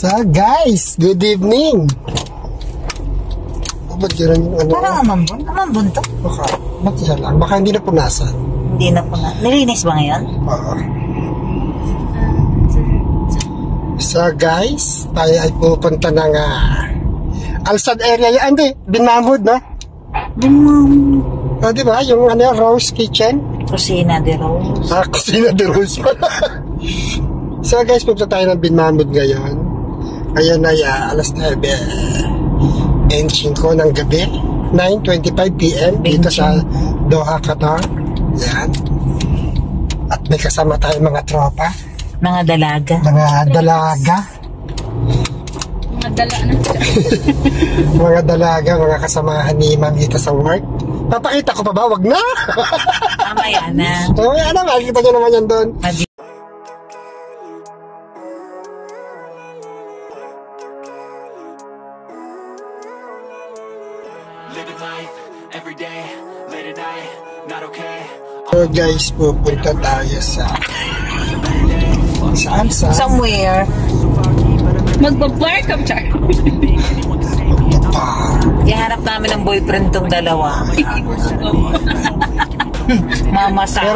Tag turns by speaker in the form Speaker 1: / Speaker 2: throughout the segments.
Speaker 1: So guys, good evening. Ba't yun yung ano?
Speaker 2: Parang amambon? Amambon to?
Speaker 1: Baka, ba't yan lang? Baka hindi na punasan.
Speaker 2: Hindi na po na. Nilinis ba ngayon?
Speaker 1: Oo. So guys, tayo ay pupunta ng Alsad area. Hindi, Binamhood na.
Speaker 2: Binamhood.
Speaker 1: O diba, yung ano, Rose Kitchen?
Speaker 2: Kusina de Rose.
Speaker 1: Kusina de Rose pala. So guys, pupunta tayo ng Binamhood ngayon. Ngayon ay alas 9. Engine ko ng gabi, 9:25 PM dito sa Doha, Qatar. Yan. At may kasama tayo mga tropa.
Speaker 2: Mga dalaga.
Speaker 1: Mga dalaga.
Speaker 3: Mga dala na.
Speaker 1: Mga dalaga, mga kasamahan ni Mamita sa work. Papakita ko pa ba? Wag na!
Speaker 2: Mamaya na.
Speaker 1: Mamaya na, makikita nyo naman yan doon. So guys, pupunta tayo sa Alsad.
Speaker 2: Somewhere.
Speaker 3: Magbabar ka, Char.
Speaker 2: Ihanap namin ang boyfriend tong dalawa. Mamasang.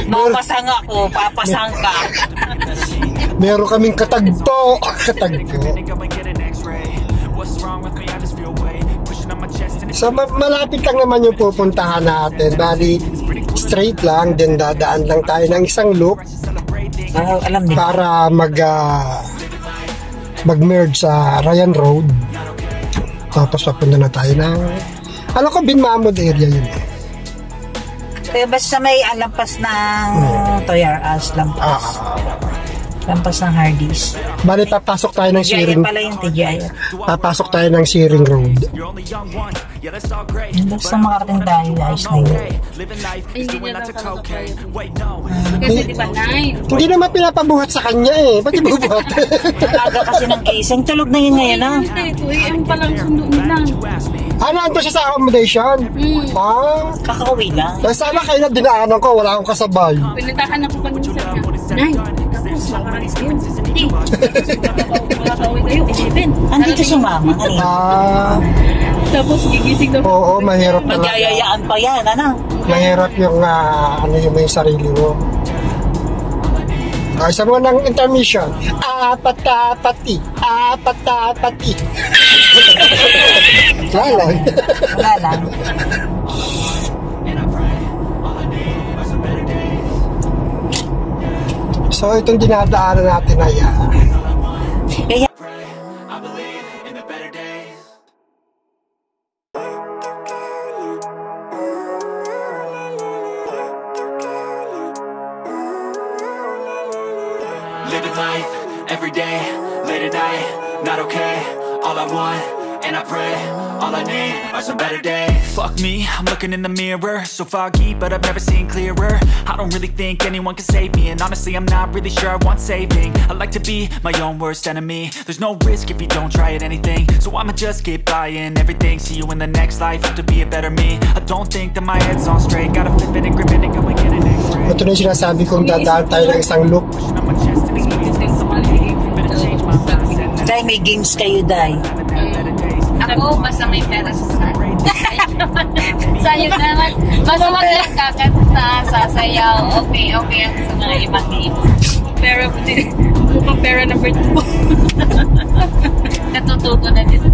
Speaker 2: Mamasang ako, papasang ka.
Speaker 1: Meron kaming katagpo. So malapit lang naman yung pupuntahan natin. Bali, straight lang, then dadaan lang tayo ng isang loop
Speaker 2: alam din.
Speaker 1: para mag-merge sa Ryan Road. Tapos papunta na tayo ng alam ko Binamhood area yun.
Speaker 2: Kaya basta may alampas ng Toyar As lampas. Lampas ng Hardee's.
Speaker 1: Bali, papasok tayo ng Shearing.
Speaker 2: pala yung TGI.
Speaker 1: Papasok tayo ng Shearing Road.
Speaker 2: Basta makarating tayo, ayos na yun.
Speaker 3: Hindi niya lang talaga kaya. Kasi di ba 9?
Speaker 1: Hindi naman pinapabuhat sa kanya eh. Ba't ibubuhat?
Speaker 2: Aga kasi ng casing. Tulog na yun ngayon ah.
Speaker 3: 2 AM pa lang sundo nila.
Speaker 1: Nandun siya sa accommodation?
Speaker 2: Kakauwi lang.
Speaker 1: Sana kayo na dinaanan ko. Wala akong kasabay.
Speaker 3: Pinuntahan ako kanina sa kanya. 9. Tapos makarating kayo. Hindi. Makakauwi kayo. 11.
Speaker 2: Andito si mama kanina.
Speaker 3: Tapos gigising na.
Speaker 1: Oo, mahirap talaga.
Speaker 2: Magyayayaan pa yan, ano?
Speaker 1: Mahirap yung yung sarili mo. Isa mo ng intermission. Apat-apati. Wala lang.
Speaker 2: Wala lang.
Speaker 1: So itong dinadaanan natin ay
Speaker 4: living life every day, late at night, not okay. All I want, and I pray, all I need are some better days. Fuck me, I'm looking in the mirror, so foggy, but I've never seen clearer. I don't really think anyone can save me, and honestly I'm not really sure I want saving. I like to be my own worst enemy. There's no risk if you don't try at anything, so I'ma just keep buying everything. See you in the next life, have to be a better me. I don't think that my head's on straight, gotta flip it and grip it and go and get an X-ray.
Speaker 1: ito na yung sinasabi kong dadaan tayo ng isang loop.
Speaker 2: Dahil may games kayo, Day.
Speaker 3: Ako, basta may pera sa sa'yo. Sa'yo naman. Basta maglakakat sa sasayaw. Okay ako sa mga ibang games. Pero, mukhang pera number 2. Natututo na din.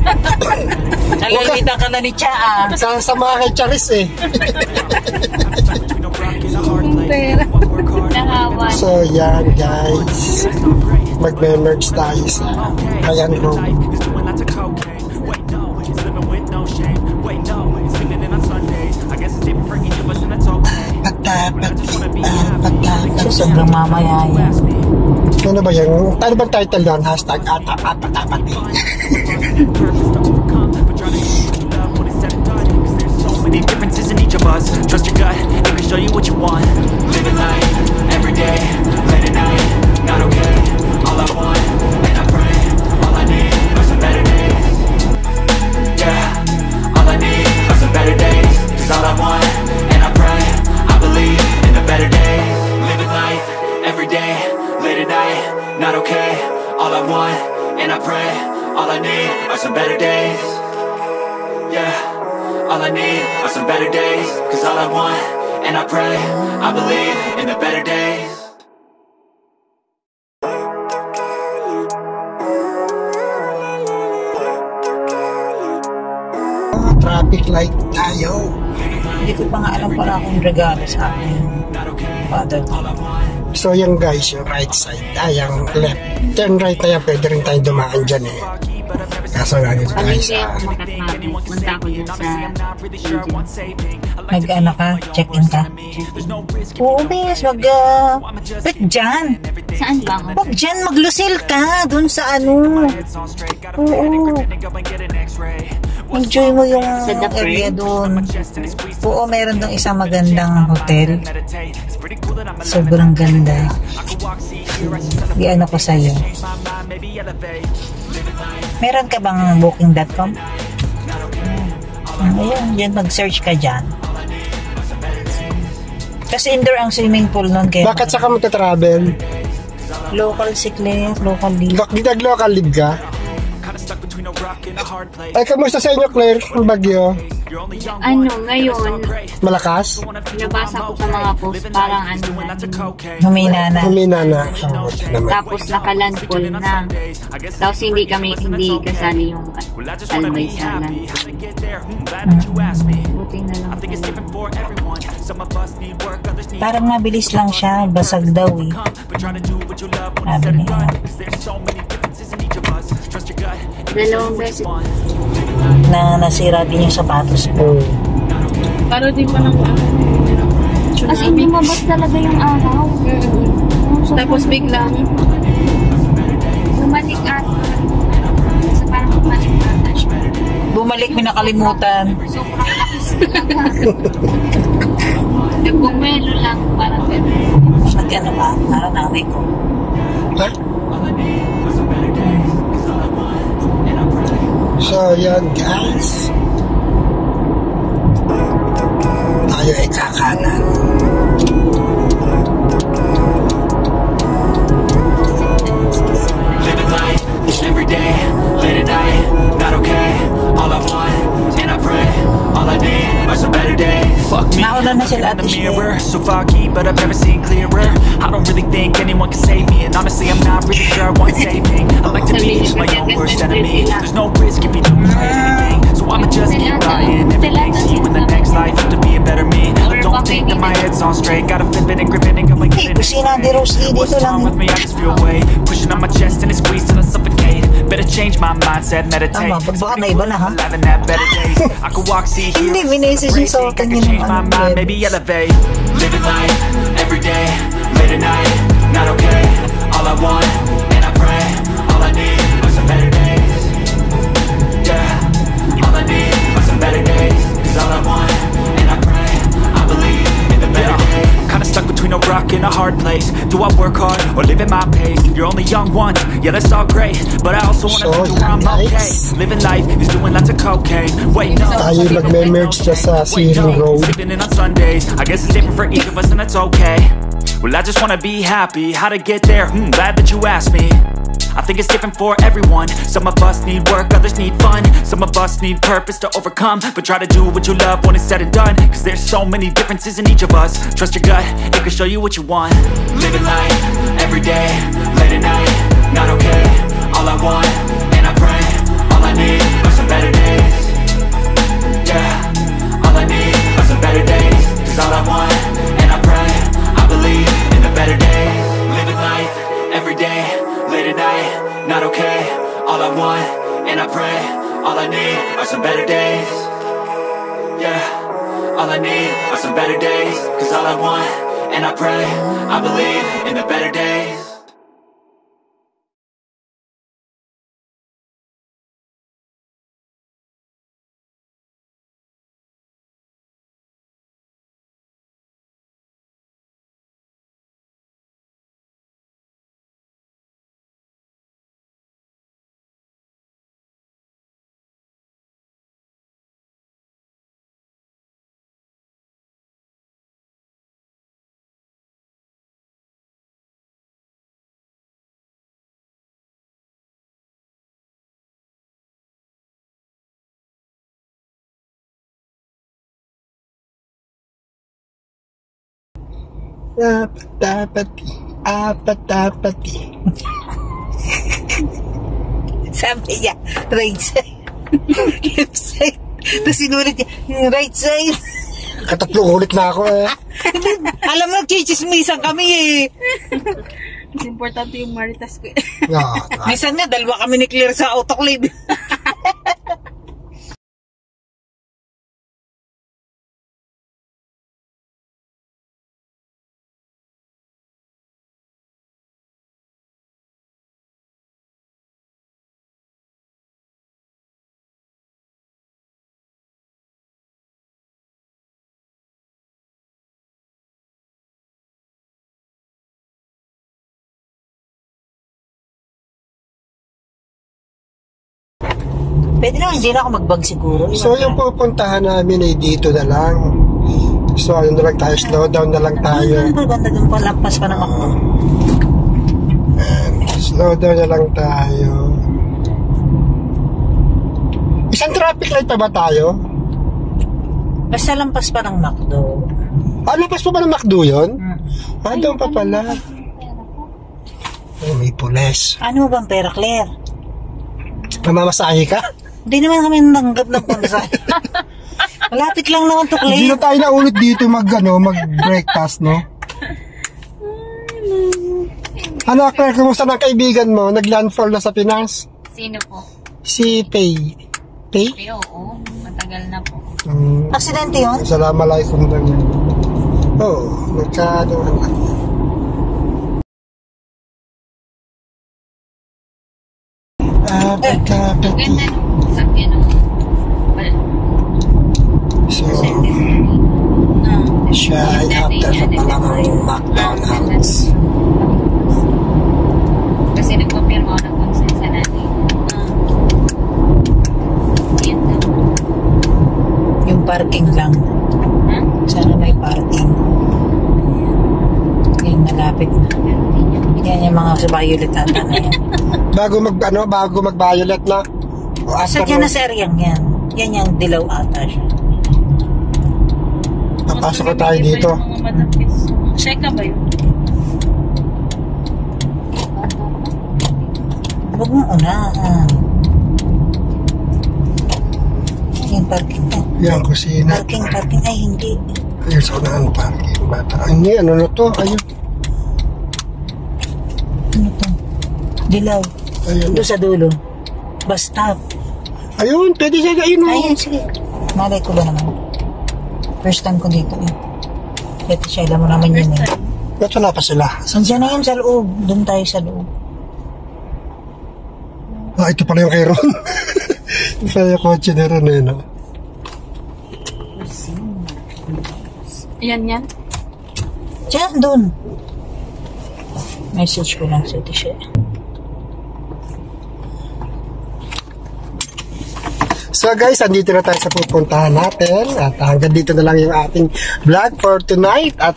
Speaker 2: Nalilitan ka na ni Cha,
Speaker 1: Sa mga kay Charis eh.
Speaker 3: Pera. Nahawan.
Speaker 1: So yan guys, mag-merge tayo sa Ryan Road.
Speaker 2: sobrang mamayaya.
Speaker 1: Ano ba yan? Ano ba title doon? Hashtag @apatapati.
Speaker 4: Many differences in each of us. Trust your gut, it can show you what you want. Living life, every day, late at night, not okay. All I want, and I pray, all I need are some better days. Yeah, all I need are some better days. 'Cause all I want, and I pray, I believe in the better days. Living life, every day, late at night, not okay. All I want, and and I pray. All I need are some better days. Yeah, all I need are some better days. Cause all I want, and I pray, I believe in the better days.
Speaker 1: Traffic light tayo.
Speaker 2: Hindi ko pa nga alam pala kung regalo sa akin. Father.
Speaker 1: So yan guys, yung right side, yung left. Turn right na yan, pwede rin tayo dumaan dyan eh. Kaso nga dito
Speaker 3: Pag
Speaker 1: guys,
Speaker 3: hindi ako makatapos, punta ako dun sa
Speaker 2: Mag-ano ka? Check-in ka? Oo, bes. Wag dyan.
Speaker 3: Saan ba ako?
Speaker 2: Wag dyan. Maglusil ka. Doon sa ano. Oo. Enjoy mo yung
Speaker 3: Sa The
Speaker 2: area
Speaker 3: Pearl?
Speaker 2: doon. Oo, meron doon isang magandang hotel. Sobrang ganda. Di-ano ko sa'yo. Meron ka bang booking.com? Ayun, dyan mag-search ka dyan. Kasi indoor ang swimming pool nun. Kaya
Speaker 1: bakit saka mo travel?
Speaker 2: local si Claire, local leave.
Speaker 1: Local live ka? Ay, kamusta sa inyo, Claire? Ang bagyo?
Speaker 3: Ano, ngayon,
Speaker 1: Malakas?
Speaker 3: nabasa ko sa mga post, parang ano na,
Speaker 2: Humina na.
Speaker 1: Humina na. Oh, naman.
Speaker 3: tapos nakalandfall na. Tapos hindi kasali yung Albay sa land. Buti na lang pala.
Speaker 2: Parang mabilis lang siya. Basag daw eh. Sabi niya.
Speaker 3: Dalawang beses.
Speaker 2: Na nasira din yung sapatos ko.
Speaker 1: Hmm.
Speaker 5: Para di pa lang
Speaker 3: Kasi lumabas talaga yung araw.
Speaker 5: Tapos biglang
Speaker 3: Bumalik at sa parang bumalik ata siya.
Speaker 2: Bumalik, may nakalimutan.
Speaker 3: Sobrang lakas talaga. Nagbumelo lang, parang gano'n.
Speaker 2: Nag-ano ka? Parang nanay ko.
Speaker 1: Ha? So, yan guys. Tayo ay kakanan.
Speaker 4: Living life, every day, late at night, not okay. All I want, and I pray, all I need are some better days. Fuck me,
Speaker 2: Nauna na sila,
Speaker 4: looking in the
Speaker 2: Ate Shea.
Speaker 4: mirror, so foggy, but I've never seen clearer. I don't really think anyone can save me, and honestly, I'm not really sure I want saving. I like to be my own worst enemy. There's no risk if you don't try anything, so I'ma just keep trying. Every day, see you in the next life, have to be a better me. I don't think that my head's on straight, gotta flip it and grip it and go like
Speaker 2: Hey, kusina di Rosie,
Speaker 4: What's
Speaker 2: dito
Speaker 4: wrong
Speaker 2: lang.
Speaker 4: with me? I just feel weight pushing on my chest and it squeezed till I suffocate. Better change my mindset, meditate.
Speaker 2: Tama, baka na iba na ha?
Speaker 4: Alive and have better days. I could walk, see, hear.
Speaker 2: Hindi, minessage yung sa
Speaker 4: I
Speaker 2: akin
Speaker 4: could
Speaker 2: yun
Speaker 4: change
Speaker 2: ng
Speaker 4: my
Speaker 2: ano,
Speaker 4: mind,
Speaker 2: Glenn.
Speaker 4: maybe elevate. Living life every day, late at night, not okay. All I want, and I pray, all I need are some better days. Yeah, all I need are some better days. Cause all I want, and I pray, I believe in the better days. Kinda stuck between a rock and a hard place. Do I work hard or live at my pace? You're only young once, yeah that's all great, but I also wanna
Speaker 1: So,
Speaker 4: be where I'm okay.
Speaker 1: nice.
Speaker 4: Living life is doing lots of cocaine. Wait, no.
Speaker 1: Tayo magme-merge na sa
Speaker 4: Wait,
Speaker 1: Searing
Speaker 4: no.
Speaker 1: Road.
Speaker 4: Sleeping in on Sundays. I guess it's different for each of us and that's okay. Well, I just wanna be happy. How to get there? Glad that you asked me. I think it's different for everyone. Some of us need work, others need fun. Some of us need purpose to overcome. But try to do what you love when it's said and done. Cause there's so many differences in each of us. Trust your gut, it can show you what you want. Living life, every day, late at night, not okay. All I want, and I pray, all I need are some better days. Yeah, all I need are some better days. Cause all I want, and I pray, I believe in the better days. Living life, every day, late at night, not okay. All I want, and I pray, all I need are some better days. Yeah, all I need are some better days. Cause all I want, and I pray, I believe in the better days.
Speaker 1: Apat-apati.
Speaker 2: Sabi niya, right side. Left side. Tapos sinulit niya, right side.
Speaker 1: Katatlong ulit na ako eh.
Speaker 2: Alam mo, chichismisan kami eh.
Speaker 5: Mas importante yung maritas ko.
Speaker 2: Minsan nga, dalawa kami ni Claire sa autoclave. Pwede na, hindi na ako mag-bag siguro.
Speaker 1: So yung pupuntahan namin ay dito na lang. So ano na lang tayo, slow down na lang tayo.
Speaker 2: Banda doon pa, lampas pa naman ako.
Speaker 1: Slow down na lang tayo. Isang traffic light pa ba tayo?
Speaker 2: Basta lampas pa ng McDo.
Speaker 1: Lampas pa ba ng McDo yun? Doon pa pala. May pulis.
Speaker 2: Ano bang pera, Claire?
Speaker 1: Mamamasahe ka?
Speaker 2: Hindi naman kami nanggap ng pamasahe. Malapit lang naman to, Claire.
Speaker 1: Hindi na tayo na ulit dito mag-breakfast, no? Ano, Claire, kumusta na kaibigan mo? Nag-landfall na sa Pinas?
Speaker 3: Sino po?
Speaker 1: Si Pay. Pay?
Speaker 3: Ay, oo. Matagal na po.
Speaker 2: Aksidente yun?
Speaker 1: Assalamualaikum lang yan. Oo, nagka-ano lang.
Speaker 3: Ganda nung sakyan nung
Speaker 1: So, siya ay after sa pala ng McDonald's.
Speaker 3: Kasi nagpapirma ako ng consent sa natin. Yan daw.
Speaker 2: Yung parking lang. Sana may parking. Yan, malapit na. Yan yung mga violet ata na yan.
Speaker 1: Bago mag-violet na.
Speaker 2: Asa dyan na sa areang yan. Yan yung dilaw ata siya.
Speaker 1: Papasok na tayo dito.
Speaker 5: Sheka ba yun?
Speaker 2: Huwag mo unahan. Yung parking na.
Speaker 1: Yan, kusina.
Speaker 2: Parking. Ay, hindi.
Speaker 1: Ayun sa unahan parking. Bata. Ay, hindi. Ano na to? Ayun.
Speaker 2: Ano to? Dilaw.
Speaker 1: Ayun.
Speaker 2: Doon sa dulo. Bus stop.
Speaker 1: Ayun, pwede siya. Ayun.
Speaker 2: Ayun, sige. Malay ko ba naman? First time ko dito eh. Ito siya, alam mo naman yun eh.
Speaker 1: Ito na pa sila.
Speaker 2: Nandiyan na yun sa loob. Doon tayo sa loob.
Speaker 1: Ito pala yung kay Ron. Ito pala yung kotse na Ron eh, no?
Speaker 5: Yan.
Speaker 2: Diyan, doon. Message ko lang sa siya.
Speaker 1: So guys, andito na tayo sa pupuntahan natin at hanggang dito na lang yung ating vlog for tonight at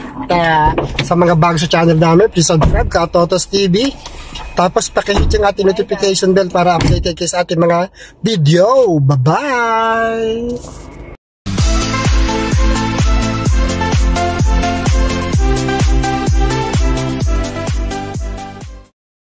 Speaker 1: sa mga bago sa channel namin, please subscribe ka Totos TV, tapos pakihit yung ating notification bell para updated kayo sa ating mga video. Bye-bye!